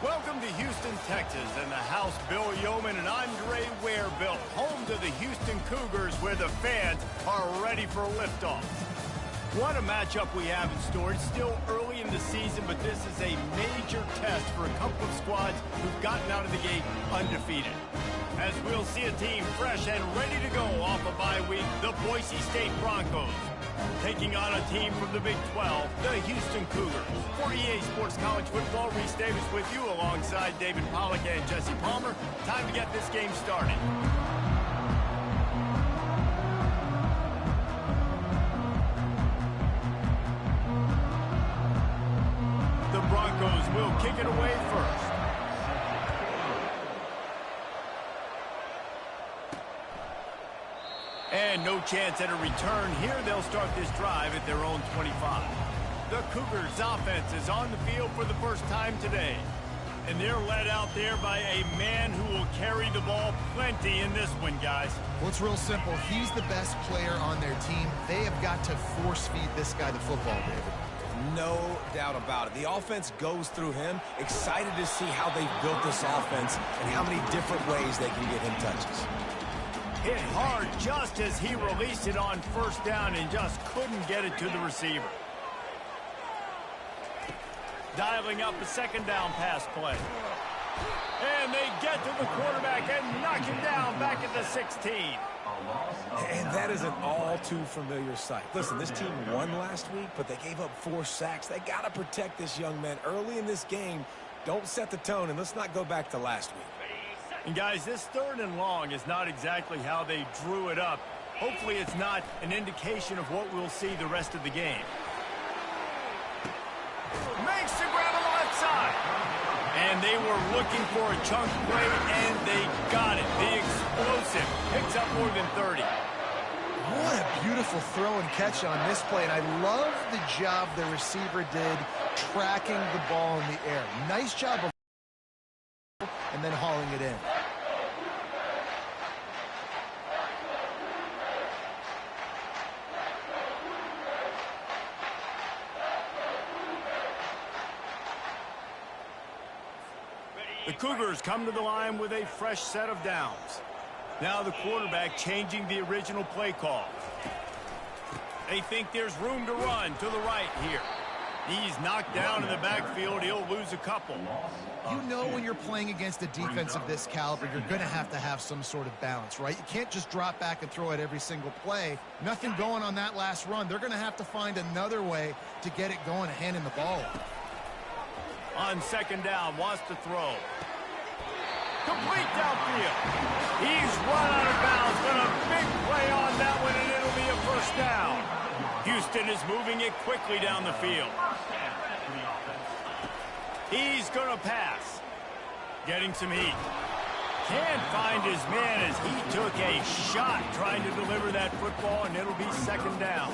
Welcome to Houston, Texas, and the house Bill Yeoman and Andre Ware built, home to the Houston Cougars, where the fans are ready for liftoff. What a matchup we have in store. It's still early in the season, but this is a major test for a couple of squads who've gotten out of the gate undefeated. As we'll see a team fresh and ready to go off a bye week, the Boise State Broncos taking on a team from the Big 12, the Houston Cougars. For EA Sports College Football, Reese Davis with you alongside David Pollack and Jesse Palmer. Time to get this game started. The Broncos will kick it away first. And no chance at a return here. They'll start this drive at their own 25. The Cougars offense is on the field for the first time today. And they're led out there by a man who will carry the ball plenty in this one, guys. Well, it's real simple. He's the best player on their team. They have got to force-feed this guy the football, David. No doubt about it. The offense goes through him. Excited to see how they've built this offense and how many different ways they can get him touches. Hit hard just as he released it on first down and just couldn't get it to the receiver. Dialing up a second down pass play. And they get to the quarterback and knock him down back at the 16. And that is an all-too-familiar sight. Listen, this team won last week, but they gave up 4 sacks. They got to protect this young man early in this game. Don't set the tone, and let's not go back to last week. And guys, this 3rd and long is not exactly how they drew it up. Hopefully it's not an indication of what we'll see the rest of the game. Makes the grab on the left side. And they were looking for a chunk play, and they got it. The explosive picks up more than 30. What a beautiful throw and catch on this play. And I love the job the receiver did tracking the ball in the air. Nice job of and then hauling it in. The Cougars come to the line with a fresh set of downs. Now the quarterback changing the original play call. They think there's room to run to the right here. He's knocked down in the backfield. He'll lose a couple. You know when you're playing against a defense of this caliber, you're going to have some sort of balance, right? You can't just drop back and throw it every single play. Nothing going on that last run. They're going to have to find another way to get it going and handing the ball. On second down, wants to throw. Complete downfield. He's run out of bounds, but a big play on that one, and it'll be a first down. Houston is moving it quickly down the field. He's going to pass. Getting some heat. Can't find his man as he took a shot trying to deliver that football, and it'll be second down.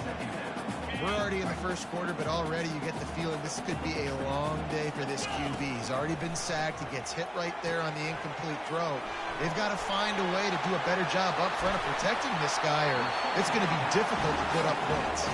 We're already in the first quarter, but already you get the feeling this could be a long day for this QB. He's already been sacked. He gets hit right there on the incomplete throw. They've got to find a way to do a better job up front of protecting this guy, or it's going to be difficult to put up points.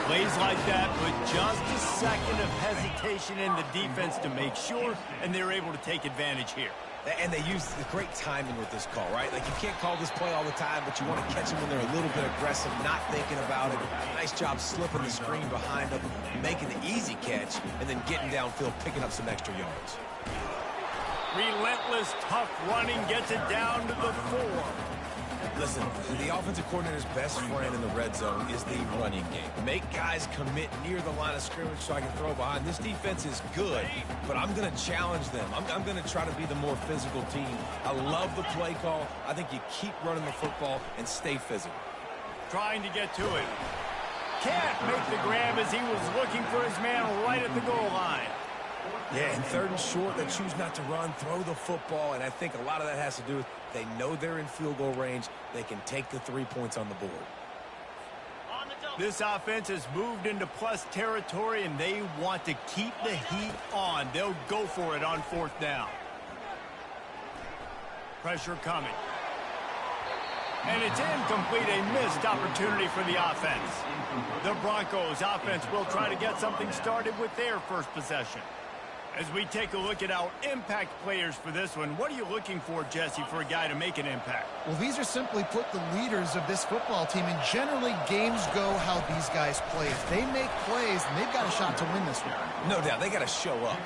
Plays like that with just a second of hesitation in the defense to make sure, and they're able to take advantage here. And they use the great timing with this call, right? Like, you can't call this play all the time, but you want to catch them when they're a little bit aggressive, not thinking about it. Nice job slipping the screen behind them, making the easy catch, and then getting downfield, picking up some extra yards. Relentless, tough running gets it down to the 4. Listen, the offensive coordinator's best friend in the red zone is the running game. Make guys commit near the line of scrimmage so I can throw behind. This defense is good, but I'm going to challenge them. I'm going to try to be the more physical team. I love the play call. I think you keep running the football and stay physical. Trying to get to it. Can't make the grab as he was looking for his man right at the goal line. Yeah, and 3rd and short, they choose not to run, throw the football, and I think a lot of that has to do with they know they're in field goal range. They can take the 3 points on the board. This offense has moved into plus territory, and they want to keep the heat on. They'll go for it on 4th down. Pressure coming. And it's incomplete, a missed opportunity for the offense. The Broncos offense will try to get something started with their first possession. As we take a look at our impact players for this one, what are you looking for, Jesse, for a guy to make an impact? Well, these are simply put the leaders of this football team, and generally games go how these guys play. If they make plays, then they've got a shot to win this one. No doubt, they got to show up.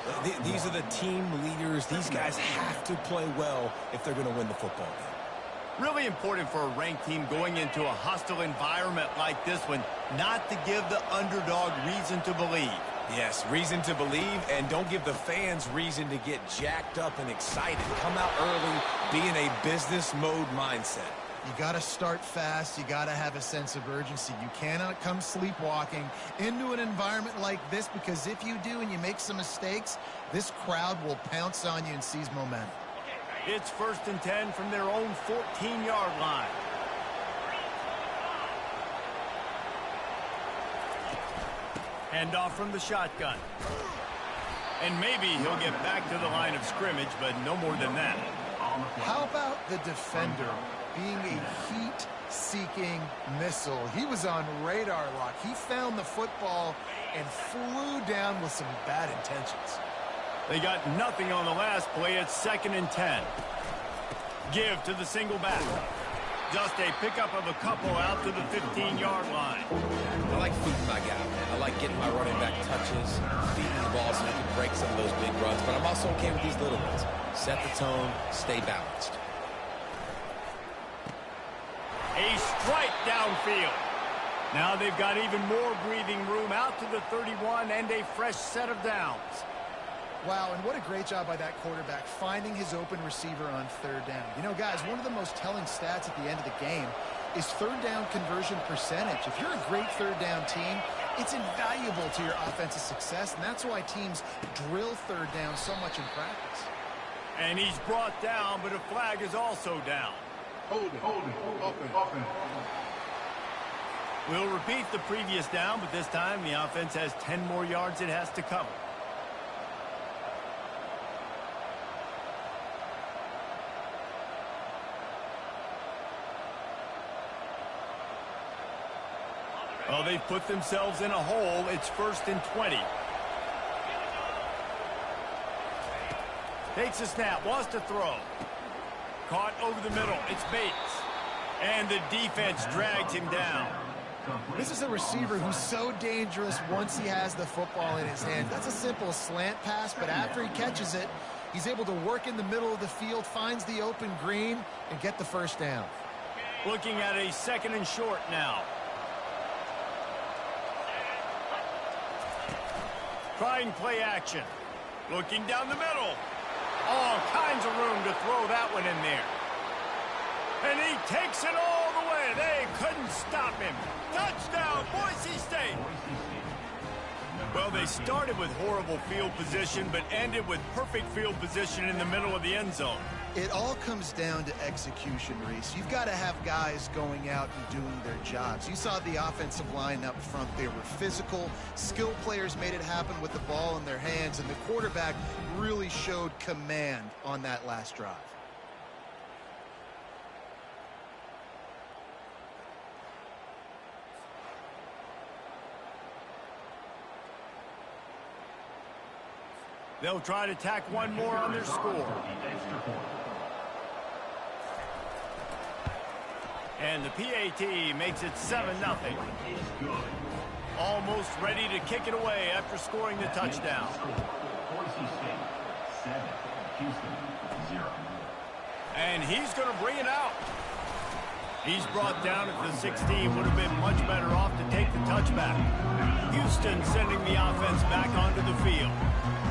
These are the team leaders. These guys have to play well if they're going to win the football game. Really important for a ranked team going into a hostile environment like this one, not to give the underdog reason to believe. Yes, reason to believe, and don't give the fans reason to get jacked up and excited. Come out early, be in a business mode mindset. You got to start fast. You got to have a sense of urgency. You cannot come sleepwalking into an environment like this, because if you do and you make some mistakes, this crowd will pounce on you and seize momentum. It's 1st and 10 from their own 14-yard line. Hand off from the shotgun. And maybe he'll get back to the line of scrimmage, but no more than that. How about the defender being a heat-seeking missile? He was on radar lock. He found the football and flew down with some bad intentions. They got nothing on the last play. It's 2nd and 10. Give to the single back. Just a pickup of a couple out to the 15-yard line. I like feeding my guy, man. I like getting my running back touches, feeding the ball so he can break some of those big runs. But I'm also okay with these little ones. Set the tone, stay balanced. A strike downfield. Now they've got even more breathing room out to the 31 and a fresh set of downs. Wow, and what a great job by that quarterback finding his open receiver on 3rd down. You know, guys, one of the most telling stats at the end of the game is 3rd down conversion percentage. If you're a great 3rd down team, it's invaluable to your offensive success, and that's why teams drill 3rd down so much in practice. And he's brought down, but a flag is also down. Hold it. We'll repeat the previous down, but this time the offense has 10 more yards it has to cover. Well, they've put themselves in a hole. It's 1st and 20. Takes a snap, wants to throw. Caught over the middle. It's Bates. And the defense drags him down. This is a receiver who's so dangerous once he has the football in his hands. That's a simple slant pass, but after he catches it, he's able to work in the middle of the field, finds the open green, and get the 1st down. Looking at a 2nd and short now. Trying play action. Looking down the middle. All kinds of room to throw that one in there. And he takes it all the way. They couldn't stop him. Touchdown, Boise State. Well, they started with horrible field position, but ended with perfect field position in the middle of the end zone. It all comes down to execution, Reese. You've got to have guys going out and doing their jobs. You saw the offensive line up front. They were physical. Skill players made it happen with the ball in their hands, and the quarterback really showed command on that last drive. They'll try to tack one more on their score. And the PAT makes it 7-0. Almost ready to kick it away after scoring the touchdown. And he's going to bring it out. He's brought down at the 16. Would have been much better off to take the touchback. Houston sending the offense back onto the field.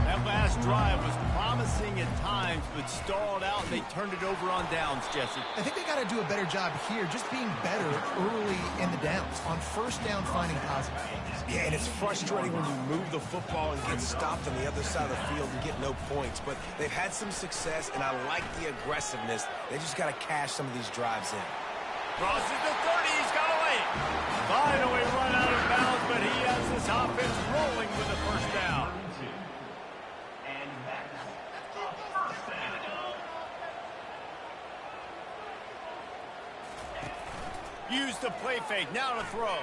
That last drive was promising at times, but stalled out, and they turned it over on downs, Jesse. I think they got to do a better job here, just being better early in the downs, on 1st down finding positive. Yeah, and it's frustrating when you move the football and get stopped on the other side of the field and get no points. But they've had some success, and I like the aggressiveness. They just got to cash some of these drives in. Crosses the 30, he's got away. Finally run out of bounds, but he has this offense rolling with a 1st down. Use the play fake, now to throw.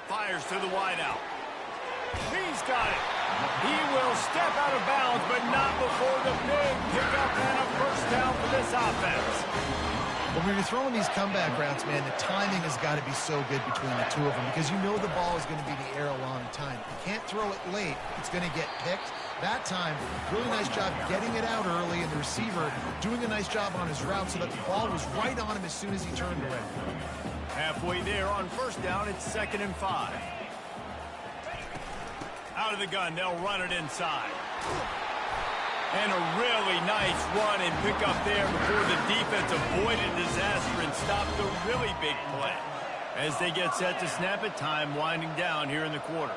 Fires to the wideout. He's got it. He will step out of bounds, but not before the big pickup and a first down for this offense. When you're throwing these comeback routes, man, the timing has got to be so good between the two of them because you know the ball is going to be in the air a long time. You can't throw it late. It's going to get picked. That time, really nice job getting it out early, and the receiver doing a nice job on his route so that the ball was right on him as soon as he turned around. Halfway there on first down, it's 2nd and 5. Out of the gun, they'll run it inside. And a really nice run and pick up there before the defense avoided disaster and stopped a really big play. As they get set to snap it, time winding down here in the quarter.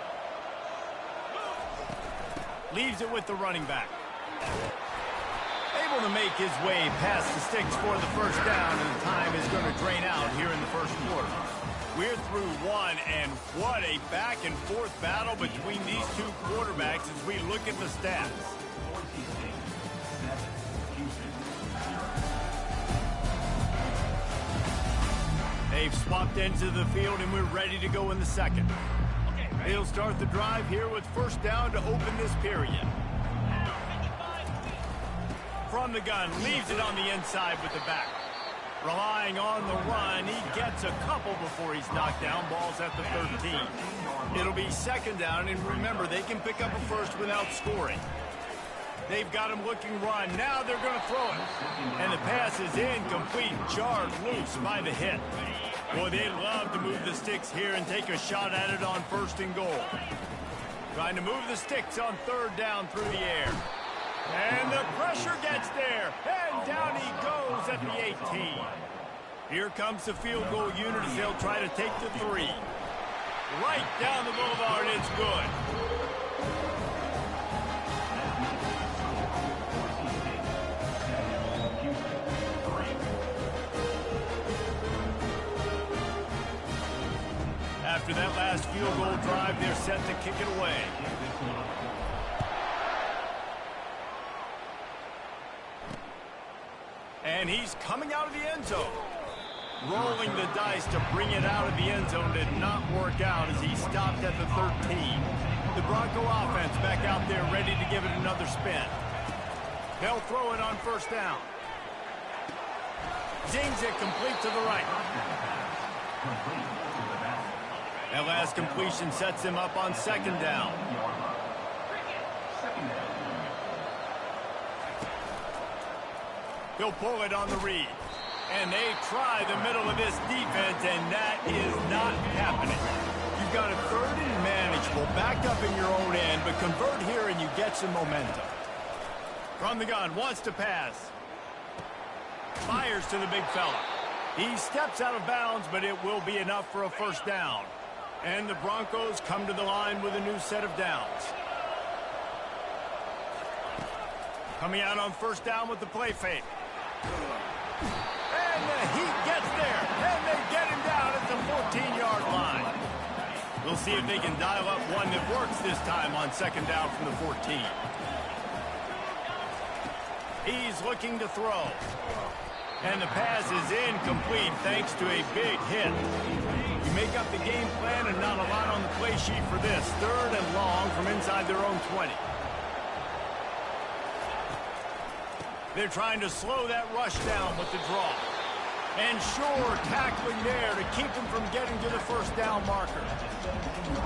Leaves it with the running back. Able to make his way past the sticks for the first down, and the time is going to drain out here in the first quarter. We're through one, and what a back-and-forth battle between these two quarterbacks as we look at the stats. They've swapped ends of the field, and we're ready to go in the second. They'll start the drive here with first down to open this period. From the gun, leaves it on the inside with the back. Relying on the run, he gets a couple before he's knocked down. Ball's at the 13. It'll be second down, and remember, they can pick up a first without scoring. They've got him looking run. Now they're going to throw it. And the pass is incomplete, jarred loose by the hit. Boy, they love to move the sticks here and take a shot at it on 1st and goal. Trying to move the sticks on 3rd down through the air. And the pressure gets there. And down he goes at the 18. Here comes the field goal unit as they'll try to take the 3. Right down the boulevard, it's good. After that last field goal drive, they're set to kick it away. And he's coming out of the end zone. Rolling the dice to bring it out of the end zone did not work out as he stopped at the 13. The Bronco offense back out there ready to give it another spin. They'll throw it on first down. Zings it complete to the right. That last completion sets him up on 2nd down. He'll pull it on the read. And they try the middle of this defense, and that is not happening. You've got a 3rd and manageable, backed up in your own end, but convert here and you get some momentum. From the gun, wants to pass. Fires to the big fella. He steps out of bounds, but it will be enough for a first down. And the Broncos come to the line with a new set of downs. Coming out on first down with the play fake. And the Heat gets there, and they get him down at the 14-yard line. We'll see if they can dial up one that works this time on 2nd down from the 14. He's looking to throw. And the pass is incomplete thanks to a big hit. You make up the game plan and not a lot on the play sheet for this. 3rd and long from inside their own 20. They're trying to slow that rush down with the draw. And sure, tackling there to keep them from getting to the first down marker.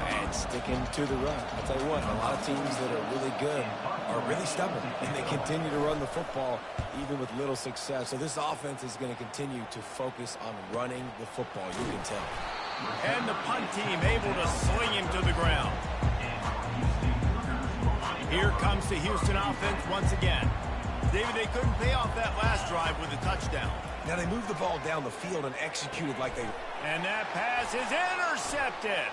And sticking to the run. I'll tell you what, a lot of teams that are really good are really stubborn, and they continue to run the football even with little success. So this offense is going to continue to focus on running the football, you can tell. And the punt team able to sling him to the ground. Here comes the Houston offense once again. David, they couldn't pay off that last drive with a touchdown. Now they moved the ball down the field and executed like they... And that pass is intercepted.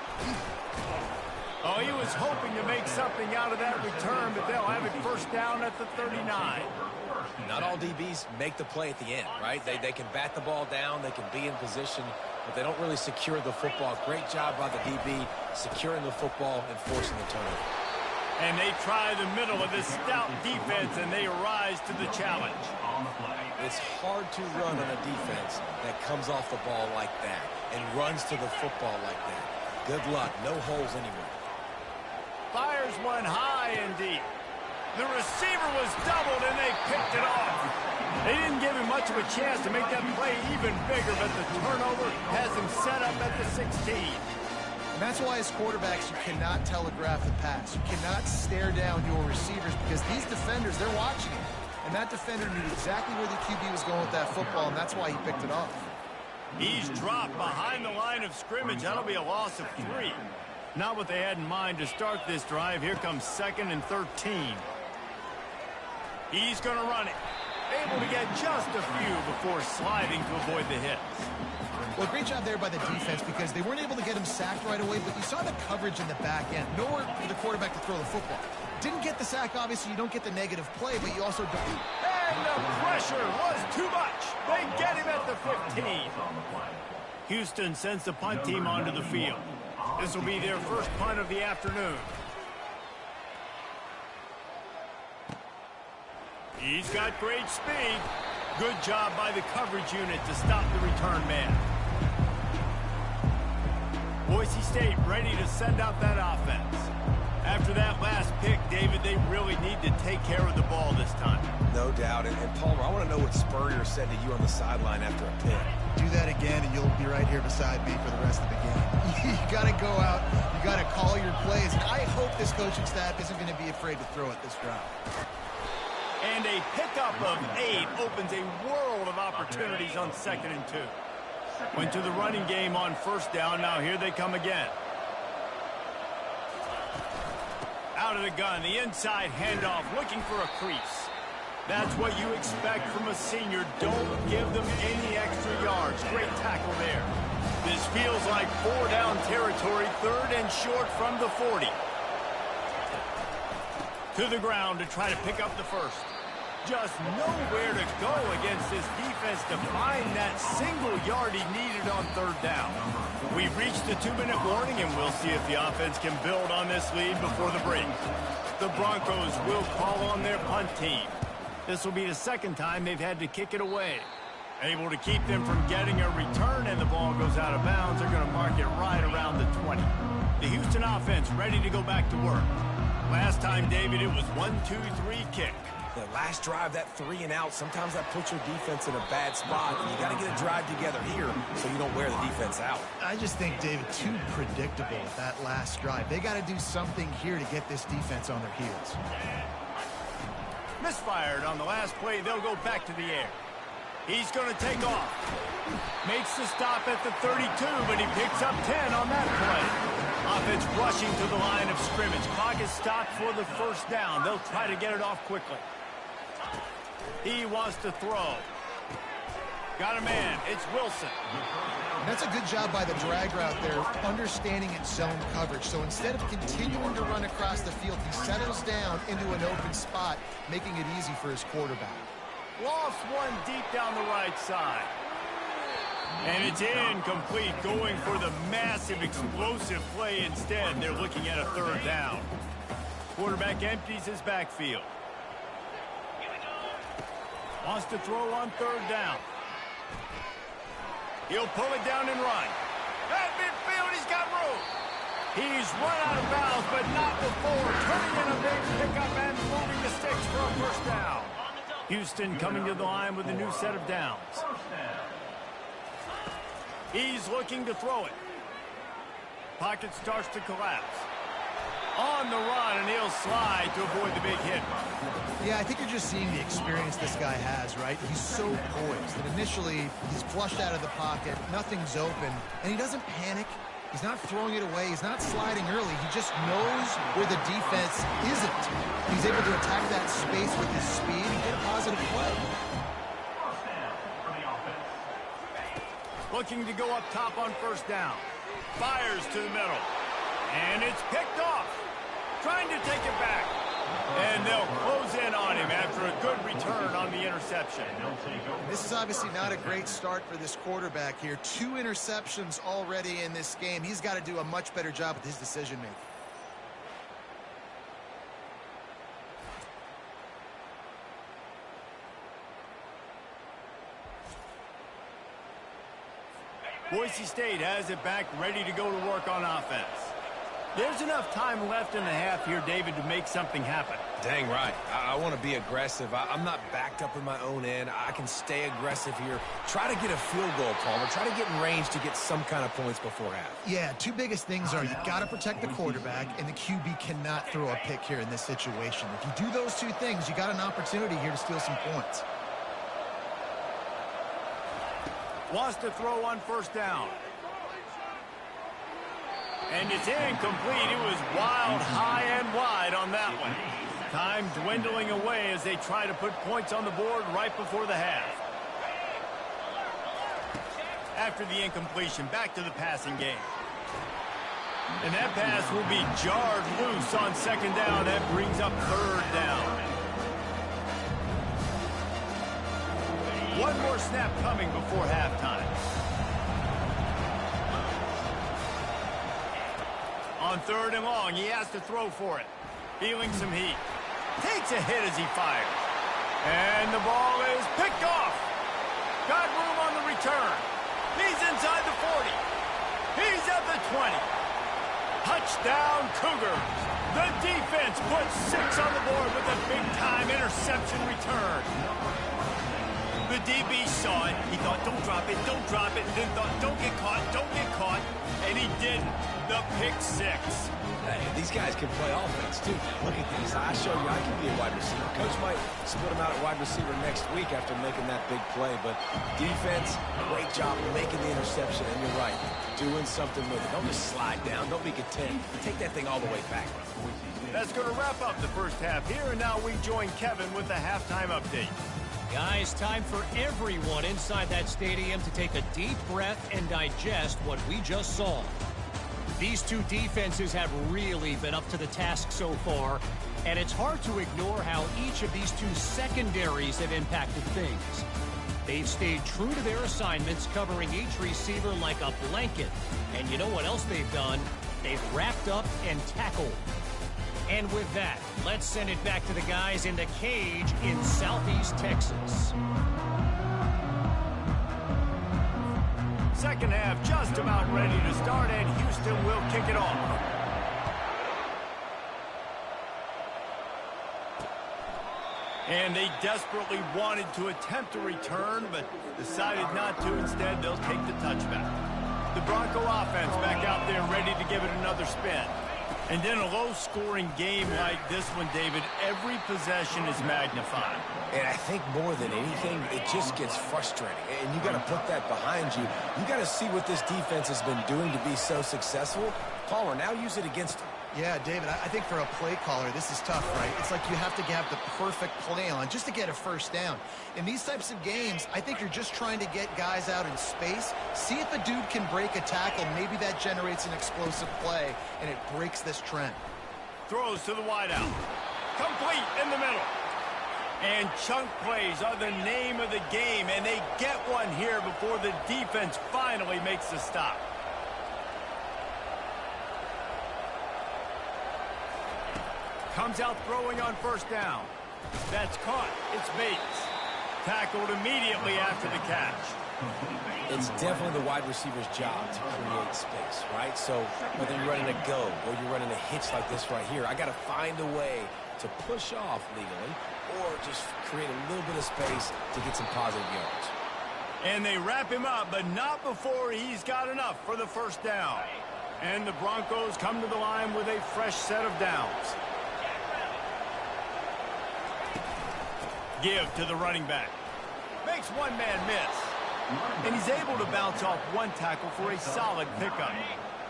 Oh, he was hoping to make something out of that return, but they'll have it first down at the 39. Not all DBs make the play at the end, right? They can bat the ball down, they can be in position, but they don't really secure the football. Great job by the DB securing the football and forcing the turnover. And they try the middle of this stout defense, and they rise to the challenge. It's hard to run on a defense that comes off the ball like that and runs to the football like that. Good luck. No holes anywhere. Fires fires one high and deep. The receiver was doubled, and they picked it off. They didn't give him much of a chance to make that play even bigger, but the turnover has him set up at the 16. And that's why as quarterbacks, you cannot telegraph the pass. You cannot stare down your receivers because these defenders, they're watching it. And that defender knew exactly where the QB was going with that football, and that's why he picked it off. He's dropped behind the line of scrimmage. That'll be a loss of 3. Not what they had in mind to start this drive. Here comes 2nd and 13. He's going to run it. Able to get just a few before sliding to avoid the hits. Well, great job there by the defense because they weren't able to get him sacked right away, but you saw the coverage in the back end. Nowhere for the quarterback to throw the football. Didn't get the sack, obviously. You don't get the negative play, but you also don't. And the pressure was too much. They get him at the 15. Houston sends the punt team onto the field. This will be their first punt of the afternoon. He's got great speed. Good job by the coverage unit to stop the return man. Boise State ready to send out that offense. After that last pick, David, they really need to take care of the ball this time. No doubt. And Palmer, I want to know what Spurrier said to you on the sideline after a pick. Do that again, and you'll be right here beside me for the rest of the game. You got to go out. You got to call your plays. And I hope this coaching staff isn't going to be afraid to throw it this drive. And a pickup of 8 opens a world of opportunities on 2nd and 2. Went to the running game on 1st down. Now here they come again. Out of the gun, the inside handoff, looking for a crease. That's what you expect from a senior. Don't give them any extra yards. Great tackle there. This feels like 4-down territory, 3rd and short from the 40. To the ground to try to pick up the first. Just nowhere to go against this defense to find that single yard he needed on 3rd down. We've reached the 2-minute warning, and we'll see if the offense can build on this lead before the break. The Broncos will call on their punt team. This will be the 2nd time they've had to kick it away. Able to keep them from getting a return, and the ball goes out of bounds. They're going to mark it right around the 20. The Houston offense ready to go back to work. Last time, David, it was 1-2-3 kick. The last drive, that 3 and out, sometimes that puts your defense in a bad spot. And you got to get a drive together here so you don't wear the defense out. I just think, David, too predictable with that last drive. They got to do something here to get this defense on their heels. Misfired on the last play. They'll go back to the air. He's going to take off. Makes the stop at the 32, but he picks up 10 on that play. Offense rushing to the line of scrimmage. Clock is stopped for the 1st down. They'll try to get it off quickly. He wants to throw. Got a man. It's Wilson. And that's a good job by the drag route there, understanding its zone coverage. So instead of continuing to run across the field, he settles down into an open spot, making it easy for his quarterback. Lost one deep down the right side. And it's incomplete, going for the massive, explosive play instead. They're looking at a 3rd down. Quarterback empties his backfield. Wants to throw on 3rd down. He'll pull it down and run. At midfield, he's got room. He's run out of bounds, but not before turning in a big pickup and moving the sticks for a 1st down. Houston coming to the line with a new set of downs. He's looking to throw it. Pocket starts to collapse. On the run, and he'll slide to avoid the big hit. Yeah, I think you're just seeing the experience this guy has, right? He's so poised that initially he's flushed out of the pocket, nothing's open, and he doesn't panic. He's not throwing it away. He's not sliding early. He just knows where the defense isn't. He's able to attack that space with his speed and get a positive play. Looking to go up top on 1st down. Fires to the middle. And it's picked off. Trying to take it back. And they'll close in on him after a good return on the interception. This is obviously not a great start for this quarterback here. 2 interceptions already in this game. He's got to do a much better job with his decision-making. Boise State has it back, ready to go to work on offense. There's enough time left in the half here, David, to make something happen. Dang right. I want to be aggressive. I'm not backed up in my own end. I can stay aggressive here. Try to get a field goal, Palmer. Try to get in range to get some kind of points before half. Yeah, two biggest things are you got to protect the quarterback, and the QB cannot throw a pick here in this situation. If you do those two things, you got an opportunity here to steal some points. Wants to throw on first down. And it's incomplete. It was wild, high and wide on that one. Time dwindling away as they try to put points on the board right before the half. After the incompletion, back to the passing game. And that pass will be jarred loose on second down. That brings up third down. One more snap coming before halftime. On third and long, he has to throw for it. Feeling some heat. Takes a hit as he fires. And the ball is picked off. Got room on the return. He's inside the 40. He's at the 20. Touchdown, Cougars. The defense puts 6 on the board with a big-time interception return. The DB saw it. He thought, don't drop it, don't drop it. Then thought, don't get caught, don't get caught. And he didn't. The pick 6. Hey, these guys can play offense, too. Look at this. I showed you I can be a wide receiver. Coach might split him out at wide receiver next week after making that big play. But defense, great job making the interception. And you're right, doing something with it. Don't just slide down. Don't be content. Take that thing all the way back. That's going to wrap up the first half here. And now we join Kevin with the halftime update. Guys, time for everyone inside that stadium to take a deep breath and digest what we just saw. These two defenses have really been up to the task so far, and it's hard to ignore how each of these two secondaries have impacted things. They've stayed true to their assignments, covering each receiver like a blanket. And you know what else they've done? They've wrapped up and tackled. And with that, let's send it back to the guys in the cage in Southeast Texas. Second half just about ready to start, and Houston will kick it off. And they desperately wanted to attempt a return, but decided not to. Instead, they'll take the touchback. The Bronco offense back out there ready to give it another spin. And in a low-scoring game like this one, David, every possession is magnified. And I think more than anything, it just gets frustrating. And you got to put that behind you. You got to see what this defense has been doing to be so successful. Palmer, now use it against them. Yeah, David, I think for a play caller, this is tough, right? It's like you have to have the perfect play on just to get a first down. In these types of games, I think you're just trying to get guys out in space, see if a dude can break a tackle. Maybe that generates an explosive play, and it breaks this trend. Throws to the wideout. Complete in the middle. And chunk plays are the name of the game, and they get one here before the defense finally makes the stop. Comes out throwing on first down. That's caught. It's Bates. Tackled immediately after the catch. It's definitely the wide receiver's job to create space, right? So whether you're running a go or you're running a hitch like this right here, I got to find a way to push off legally or just create a little bit of space to get some positive yards. And they wrap him up, but not before he's got enough for the first down. And the Broncos come to the line with a fresh set of downs. Give to the running back. Makes one man miss. And he's able to bounce off one tackle for a solid pickup.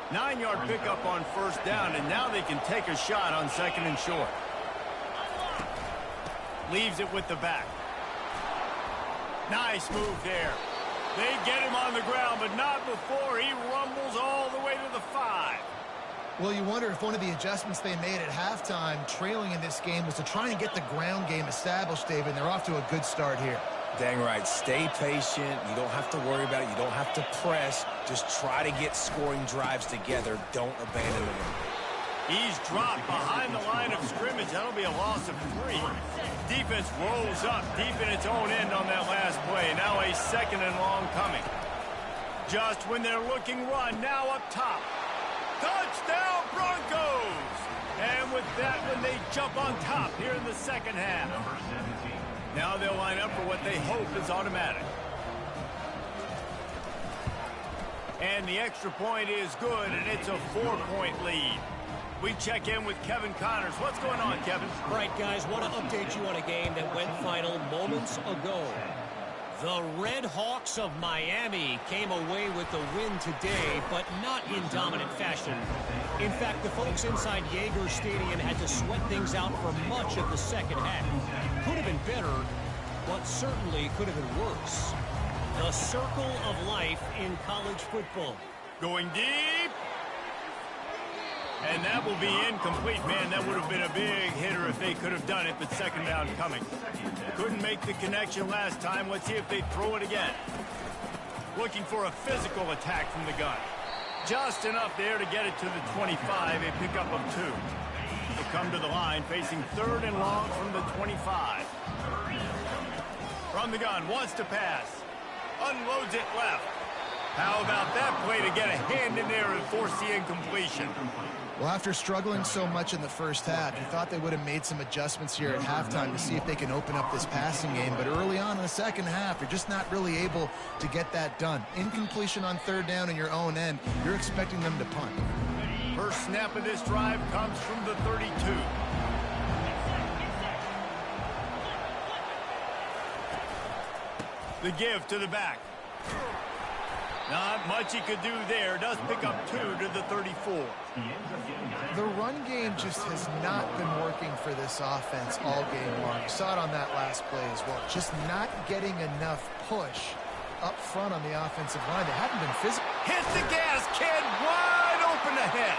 9-yard pickup on first down, and now they can take a shot on second and short. Leaves it with the back. Nice move there. They get him on the ground, but not before he rumbles all the way to the 5. Well, you wonder if one of the adjustments they made at halftime, trailing in this game, was to try and get the ground game established, David. They're off to a good start here. Dang right. Stay patient. You don't have to worry about it. You don't have to press. Just try to get scoring drives together. Don't abandon the run. He's dropped behind the line of scrimmage. That'll be a loss of 3. Defense rolls up deep in its own end on that last play. Now a second and long coming. Just when they're looking run, now up top. Touchdown Broncos! And with that one, they jump on top here in the second half. Now they'll line up for what they hope is automatic. And the extra point is good, and it's a 4-point lead. We check in with Kevin Connors. What's going on, Kevin? All right, guys, want to update you on a game that went final moments ago. The Red Hawks of Miami came away with the win today, but not in dominant fashion. In fact, the folks inside Yager Stadium had to sweat things out for much of the second half. Could have been better, but certainly could have been worse. The circle of life in college football. Going deep. And that will be incomplete. Man, that would have been a big hitter if they could have done it, but second down coming. Couldn't make the connection last time. Let's see if they throw it again. Looking for a physical attack from the gun. Just enough there to get it to the 25, a pickup of 2. They come to the line, facing 3rd and long from the 25. From the gun, wants to pass. Unloads it left. How about that play to get a hand in there and force the incompletion? Well, after struggling so much in the first half, you thought they would have made some adjustments here at halftime to see if they can open up this passing game. But early on in the second half, you're just not really able to get that done. Incompletion on 3rd down in your own end, you're expecting them to punt. First snap of this drive comes from the 32. The give to the back. Not much he could do there. Does pick up 2 to the 34. The run game just has not been working for this offense all game long. You saw it on that last play as well. Just not getting enough push up front on the offensive line. They haven't been physical. Hits the gas, kid, wide open ahead.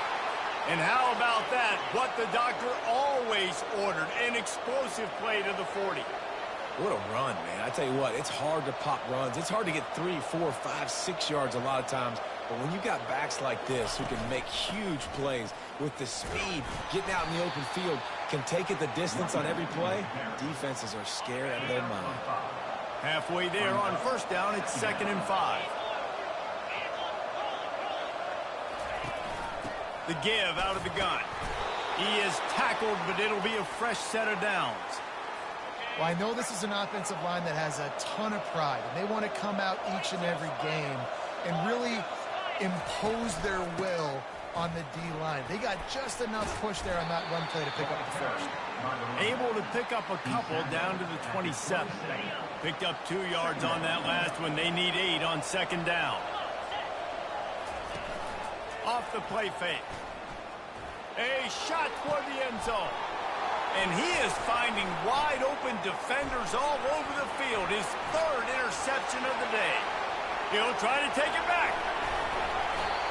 And how about that? What the doctor always ordered, an explosive play to the 40. What a run, man. I tell you what, it's hard to pop runs. It's hard to get 3, 4, 5, 6 yards a lot of times. But when you got backs like this who can make huge plays with the speed, getting out in the open field, can take it the distance on every play, defenses are scared out of their mind. Halfway there on first down, it's 2nd and 5. The give out of the gun. He is tackled, but it'll be a fresh set of downs. Well, I know this is an offensive line that has a ton of pride, and they want to come out each and every game and really impose their will on the D-line. They got just enough push there on that run play to pick up the first. Able to pick up a couple down to the 27. Picked up 2 yards on that last one. They need 8 on 2nd down. Off the play fake. A shot toward the end zone. And he is finding wide-open defenders all over the field. His 3rd interception of the day. He'll try to take it back.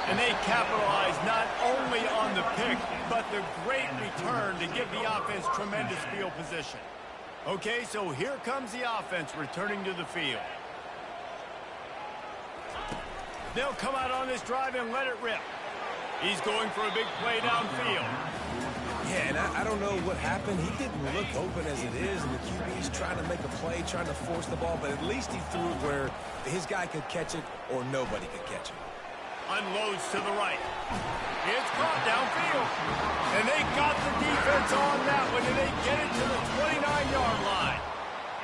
And they capitalize not only on the pick, but the great return to give the offense tremendous field position. Okay, so here comes the offense returning to the field. They'll come out on this drive and let it rip. He's going for a big play downfield. Yeah, and I don't know what happened. He didn't look open as it is, and the QB's trying to make a play, trying to force the ball, but at least he threw it where his guy could catch it or nobody could catch it. Unloads to the right. It's caught downfield. And they got the defense on that one, and they get it to the 29-yard line.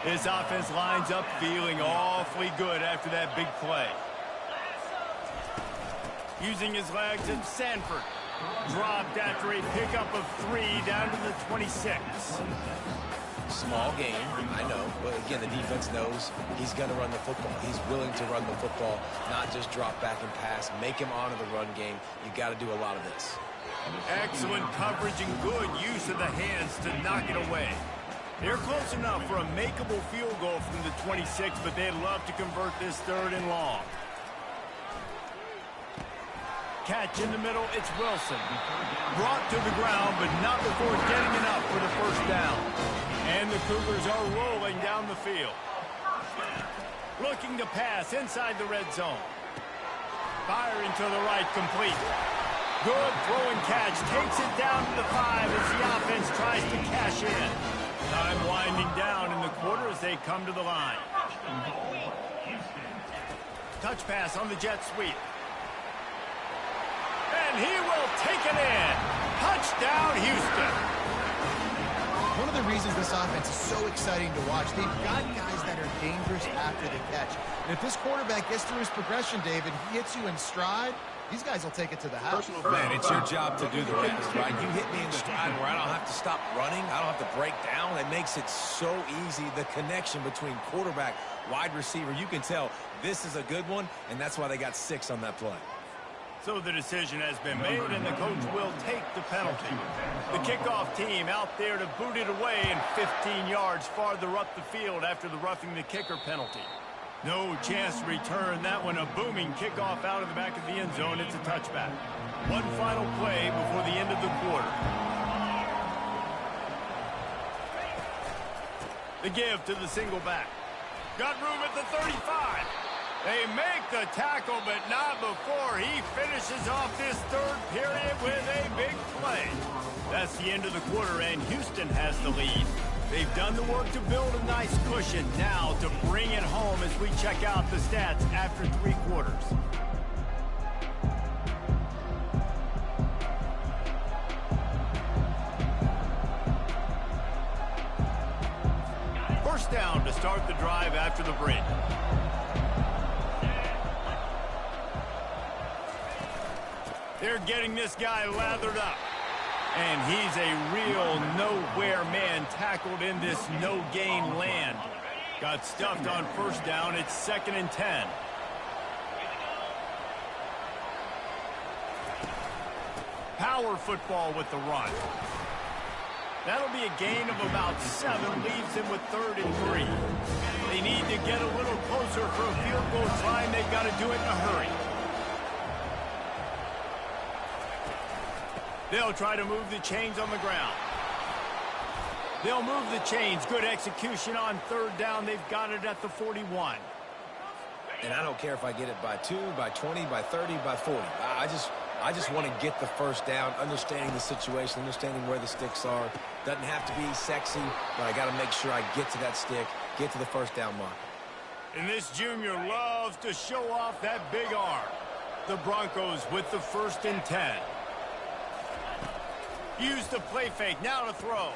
This offense lines up feeling awfully good after that big play. Using his legs, it's Sanford. Dropped after a pickup of 3 down to the 26. Small game, I know, but again, the defense knows he's going to run the football. He's willing to run the football, not just drop back and pass, make him honor the run game. You got to do a lot of this. Excellent coverage and good use of the hands to knock it away. They're close enough for a makeable field goal from the 26, but they'd love to convert this 3rd and long. Catch in the middle, it's Wilson. Brought to the ground, but not before getting enough for the first down. And the Cougars are rolling down the field. Looking to pass inside the red zone. Firing to the right, complete. Good throw and catch. Takes it down to the 5 as the offense tries to cash in. Time winding down in the quarter as they come to the line. Touch pass on the jet sweep. And and he will take it in. Touchdown, Houston. One of the reasons this offense is so exciting to watch, they've got guys that are dangerous after the catch. And if this quarterback gets through his progression, David, he hits you in stride, these guys will take it to the house. Man, it's your job to do the rest, right? You hit me in stride where I don't have to stop running. I don't have to break down. It makes it so easy. The connection between quarterback, wide receiver, you can tell this is a good one, and that's why they got 6 on that play. So the decision has been made, and the coach will take the penalty. The kickoff team out there to boot it away and 15 yards farther up the field after the roughing the kicker penalty. No chance to return that one. A booming kickoff out of the back of the end zone. It's a touchback. One final play before the end of the quarter. The give to the single back. Got room at the 35. They make the tackle, but not before he finishes off this third period with a big play. That's the end of the quarter, and Houston has the lead. They've done the work to build a nice cushion. Now to bring it home as we check out the stats after 3 quarters. First down to start the drive after the break. They're getting this guy lathered up. And he's a real nowhere man tackled in this no-gain land. Got stuffed on first down. It's 2nd and 10. Power football with the run. That'll be a gain of about 7. Leaves him with 3rd and 3. They need to get a little closer for a field goal time. They've got to do it in a hurry. They'll try to move the chains on the ground. They'll move the chains. Good execution on 3rd down. They've got it at the 41. And I don't care if I get it by 2, by 20, by 30, by 40. I just want to get the first down, understanding the situation, understanding where the sticks are. Doesn't have to be sexy, but I got to make sure I get to that stick, get to the first down mark. And this junior loves to show off that big arm. The Broncos with the 1st and 10. Use the play fake, now to throw.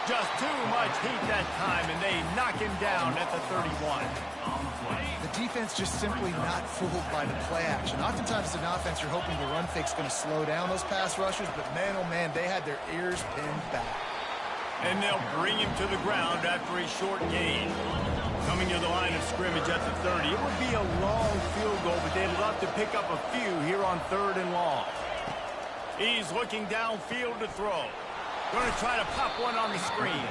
Just too much heat that time, and they knock him down at the 31. The defense just simply not fooled by the play action. Oftentimes, as an offense, you're hoping the run fake's going to slow down those pass rushers, but man, oh man, they had their ears pinned back. And they'll bring him to the ground after a short gain. Coming to the line of scrimmage at the 30. It would be a long field goal, but they'd love to pick up a few here on 3rd and long. He's looking downfield to throw. Going to try to pop one on the screen.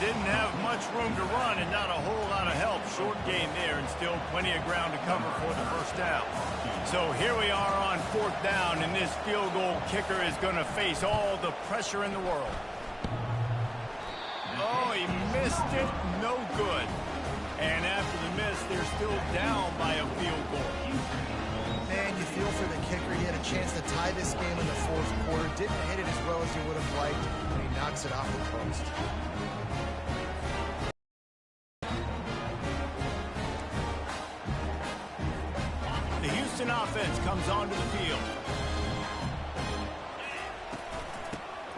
Didn't have much room to run and not a whole lot of help. Short gain there and still plenty of ground to cover for the first down. So here we are on 4th down, and this field goal kicker is going to face all the pressure in the world. Oh, he missed it. No good. And after the miss, they're still down by a field goal. Man, you feel for the kicker. He had a chance to tie this game in the 4th quarter. Didn't hit it as well as he would have liked, and he knocks it off the post. The Houston offense comes onto the field.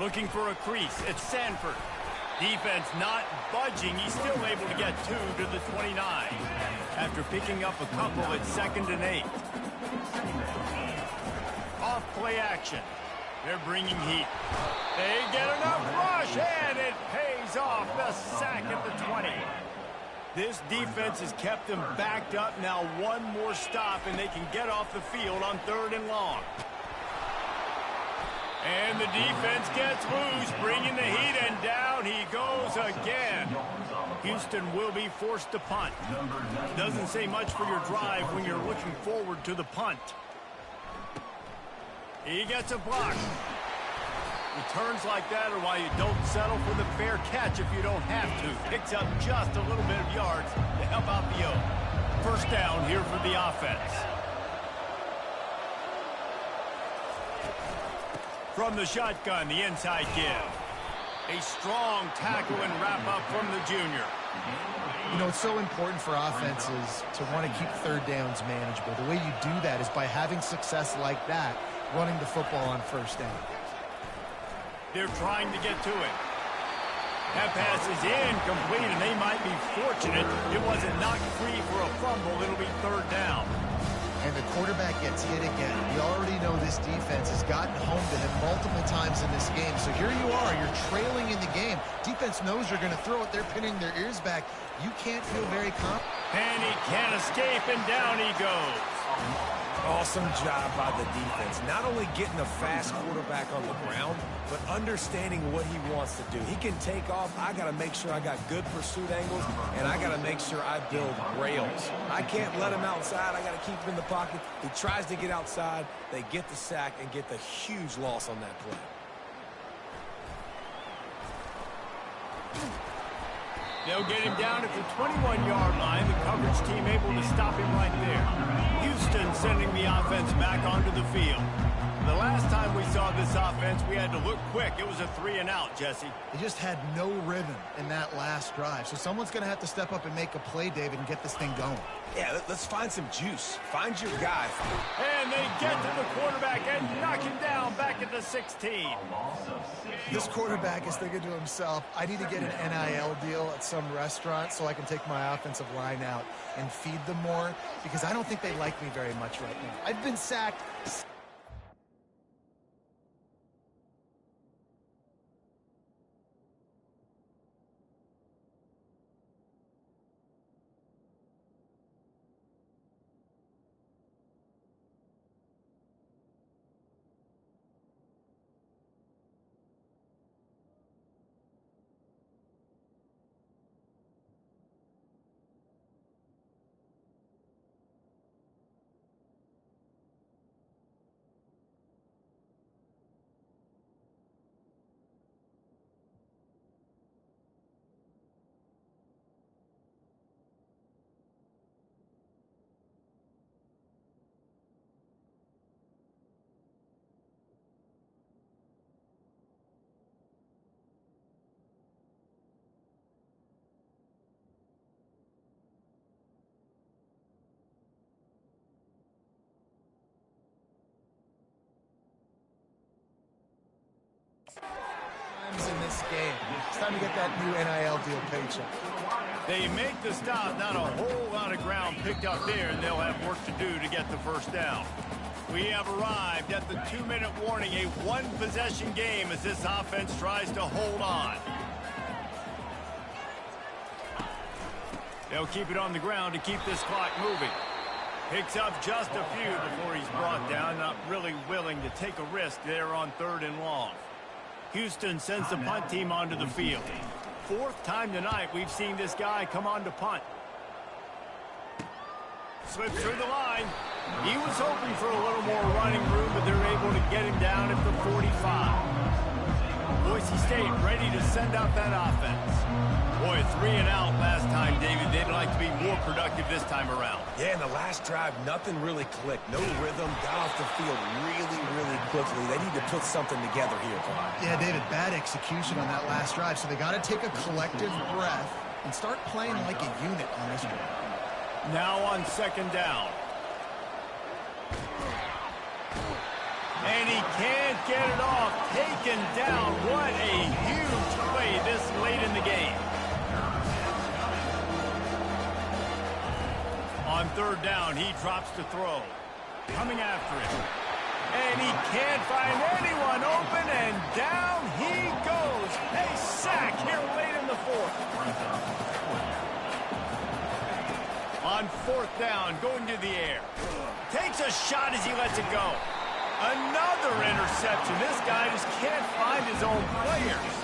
Looking for a crease. It's Sanford. Defense not budging. He's still able to get 2 to the 29. After picking up a couple at 2nd and 8. Off play action. They're bringing heat. They get enough rush, and it pays off. The sack at the 20. This defense has kept them backed up. Now one more stop, and they can get off the field on 3rd and long. And the defense gets loose, bringing the heat, and down he goes again. Houston will be forced to punt. Doesn't say much for your drive when you're looking forward to the punt. He gets a block. Returns like that are why you don't settle for the fair catch if you don't have to. Picks up just a little bit of yards to help out the yoke. First down here for the offense. From the shotgun, the inside give. A strong tackle and wrap up from the junior. You know, it's so important for offenses to want to keep third downs manageable. The way you do that is by having success like that, running the football on first down. They're trying to get to it. That pass is incomplete, and they might be fortunate it wasn't knocked free for a fumble. It'll be third down. And the quarterback gets hit again. We already know this defense has gotten home to him multiple times in this game. So here you are, you're trailing in the game. Defense knows you're going to throw it. They're pinning their ears back. You can't feel very confident. And he can't escape, and down he goes. Awesome job by the defense. Not only getting a fast quarterback on the ground, but understanding what he wants to do. He can take off. I got to make sure I got good pursuit angles, and I got to make sure I build rails. I can't let him outside. I got to keep him in the pocket. He tries to get outside. They get the sack and get the huge loss on that play. They'll get him down at the 21-yard line. The coverage team able to stop him right there. Houston sending the offense back onto the field. The last time we saw this offense, we had to look quick. It was a 3-and-out, Jesse. They just had no rhythm in that last drive. So someone's going to have to step up and make a play, David, and get this thing going. Yeah, let's find some juice. Find your guy. And they get to the quarterback and knock him down back at the 16. This quarterback is thinking to himself, I need to get an NIL deal at some restaurant so I can take my offensive line out and feed them more, because I don't think they like me very much right now. I've been sacked. In this game, it's time to get that new NIL deal paycheck. They make the stop, not a whole lot of ground picked up there, and they'll have work to do to get the first down. We have arrived at the 2-minute warning, a one-possession game as this offense tries to hold on. They'll keep it on the ground to keep this clock moving. Picks up just a few before he's brought down, not really willing to take a risk there on 3rd and long. Houston sends the punt team onto the field. 4th time tonight we've seen this guy come on to punt. Slips through the line. He was hoping for a little more running room, but they're able to get him down at the 45. Boise State ready to send out that offense. Boy, 3-and-out last time, David. They'd like to be more productive this time around. Yeah, in the last drive, nothing really clicked. No rhythm. Got off the field really, really quickly. They need to put something together here, Paul. Yeah, David, bad execution on that last drive. So they got to take a collective breath and start playing like a unit on this one. Now on 2nd down. And he can't get it off. Taken down. What a huge play this late in the game. On 3rd down, he drops to throw. Coming after it. And he can't find anyone open, and down he goes. A sack here late in the 4th. On 4th down, going to the air. Takes a shot as he lets it go. Another interception. This guy just can't find his own players.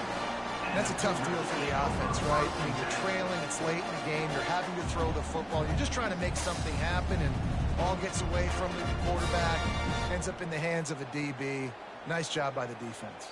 That's a tough deal for the offense, right? I mean, you're trailing, it's late in the game, you're having to throw the football, you're just trying to make something happen, and ball gets away from the quarterback, ends up in the hands of a DB. Nice job by the defense.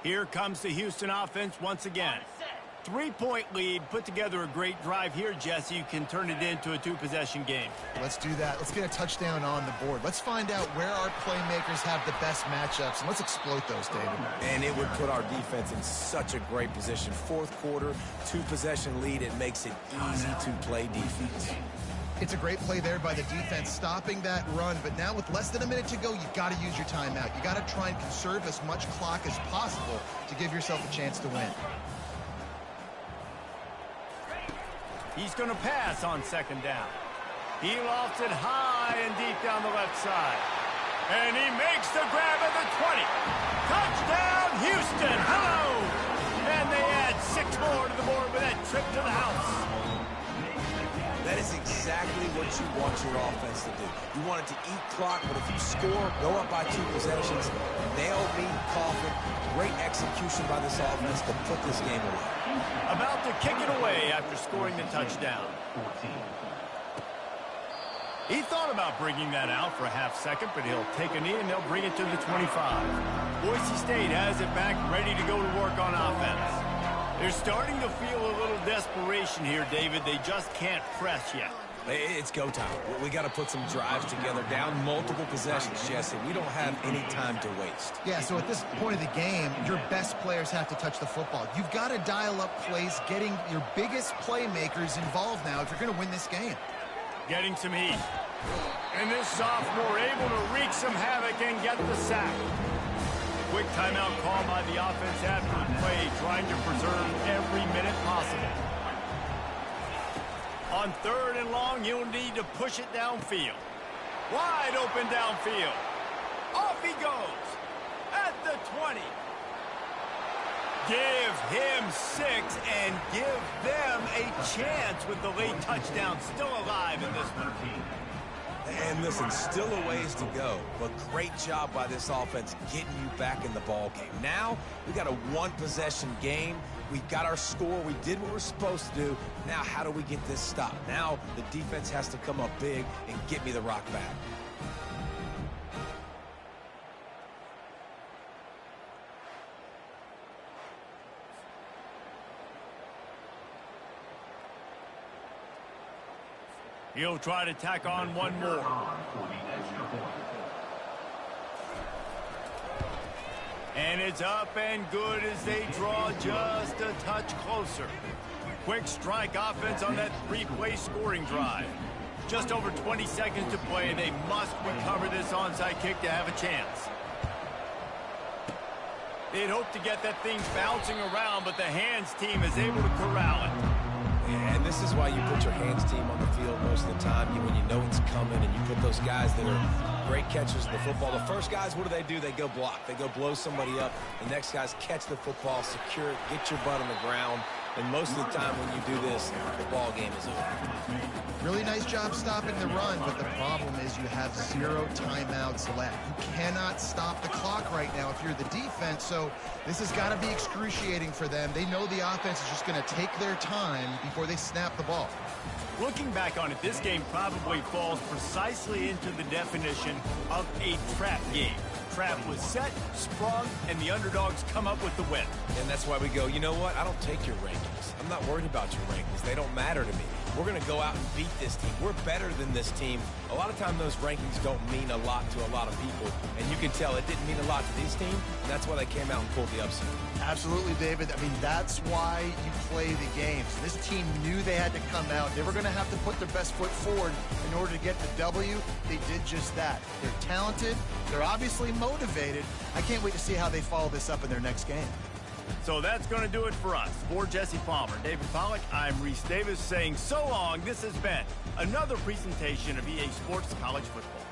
Here comes the Houston offense once again. 3-point lead, put together a great drive here, Jesse. You can turn it into a 2-possession game. Let's do that. Let's get a touchdown on the board. Let's find out where our playmakers have the best matchups, and let's exploit those, David. And it would put our defense in such a great position. Fourth quarter, 2-possession lead. It makes it easy to play defense. It's a great play there by the defense, stopping that run. But now with less than a minute to go, you've got to use your timeout. You got to try and conserve as much clock as possible to give yourself a chance to win. He's going to pass on second down. He lofts it high and deep down the left side. And he makes the grab at the 20. Touchdown, Houston. Hello! And they add 6 more to the board with that trip to the house. That is exactly what you want your offense to do. You want it to eat clock, but if you score, go up by 2 possessions, nail me, coffin. Great execution by this offense to put this game away. About to kick it away after scoring the touchdown. He thought about bringing that out for a half second, but he'll take a knee and they'll bring it to the 25. Boise State has it back, ready to go to work on offense. They're starting to feel a little desperation here, David. They just can't press yet. It's go time. We got to put some drives together, down multiple possessions, Jesse. We don't have any time to waste. Yeah, so at this point of the game, your best players have to touch the football. You've got to dial up plays, getting your biggest playmakers involved now if you're going to win this game. Getting some heat. And this sophomore able to wreak some havoc and get the sack. Quick timeout call by the offense after the play, trying to preserve every minute possible. On 3rd and long, you'll need to push it downfield. Wide open downfield. Off he goes. At the 20. Give him 6 and give them a chance with the late touchdown still alive in this one. And listen, still a ways to go, but great job by this offense getting you back in the ball game. Now, we got a 1-possession game. We got our score. We did what we're supposed to do. Now, how do we get this stopped? Now, the defense has to come up big and get me the rock back. He'll try to tack on one more. And it's up and good as they draw just a touch closer. Quick strike offense on that 3-play scoring drive. Just over 20 seconds to play. They must recover this onside kick to have a chance. They'd hope to get that thing bouncing around, but the hands team is able to corral it. And this is why you put your hands team on the field most of the time, when you know it's coming, and you put those guys that are great catchers of the football. The first guys, what do? They go block. They go blow somebody up. The next guys catch the football, secure it, get your butt on the ground. And most of the time when you do this, the ball game is over. Really nice job stopping the run, but the problem is you have 0 timeouts left. You cannot stop the clock right now if you're the defense, so this has got to be excruciating for them. They know the offense is just going to take their time before they snap the ball. Looking back on it, this game probably falls precisely into the definition of a trap game. Trap was set, sprung, and the underdogs come up with the win. And that's why we go, you know what? I don't take your rankings. I'm not worried about your rankings. They don't matter to me. We're going to go out and beat this team. We're better than this team. A lot of times those rankings don't mean a lot to a lot of people, and you can tell it didn't mean a lot to this team, and that's why they came out and pulled the upset. Absolutely, David. I mean, that's why you play the games. This team knew they had to come out. They were going to have to put their best foot forward in order to get the W. They did just that. They're talented. They're obviously motivated. I can't wait to see how they follow this up in their next game. So that's going to do it for us. For Jesse Palmer, David Pollack, I'm Reese Davis saying so long. This has been another presentation of EA Sports College Football.